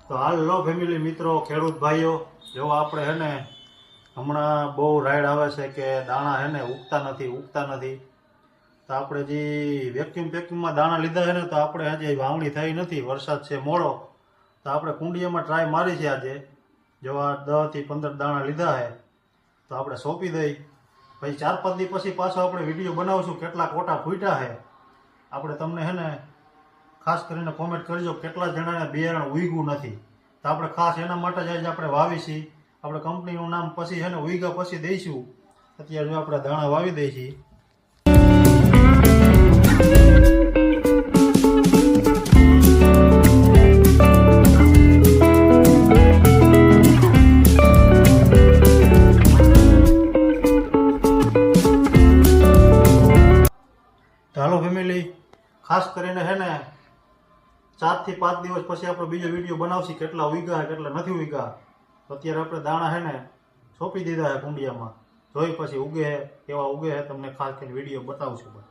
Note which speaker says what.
Speaker 1: તો હાલો ફેમિલી મિત્રો, ખેડૂત ભાઈઓ, જો આપણે હે ને હમણાં બહુ રાઈડ આવે છે કે દાણા હે ને ઉગતા નથી. તો આપણે જે વેક્યુમમાં દાણા લીધા છે ને, તો આપણે હજી વાવણી થઈ નથી, વરસાદ છે મોડો. તો આપણે કુંડિયામાં ટ્રાય મારી છે આજે. જો આ 10 થી 15 દાણા લીધા છે, તો આપણે સોંપી દઈ. પછી 4-5 દી પછી પાછો આપણે વિડીયો બનાવશું કેટલા કોટા ફૂટ્યા છે. આપણે તમને હે ને ખાસ કરીને કોમેન્ટ કરજો કેટલા જણાને બિયારણ ઉગ્યું નથી. તો આપણે ખાસ એના માટે જ આજે આપણે વાવી છીએ. આપણે કંપનીનું નામ પછી છે ને ઉગ્યા પછી દઈશું. અત્યારે જો આપણે દાણા વાવી દઈએ છીએ. હાલો ફેમિલી, ખાસ કરીને હે ને 4 થી 5 દિવસ પછી આપણે બીજો વિડીયો બનાવશું કેટલા ઉગ્યા છે કેટલા નથી ઉગ્યા. અત્યારે આપણે દાણા હે ને સોંપી દીધા છે કુંડિયામાં. જોઈ પછી ઉગે કેવા ઉગે છે તમને ખાસ કરીને વિડીયો બતાવશું.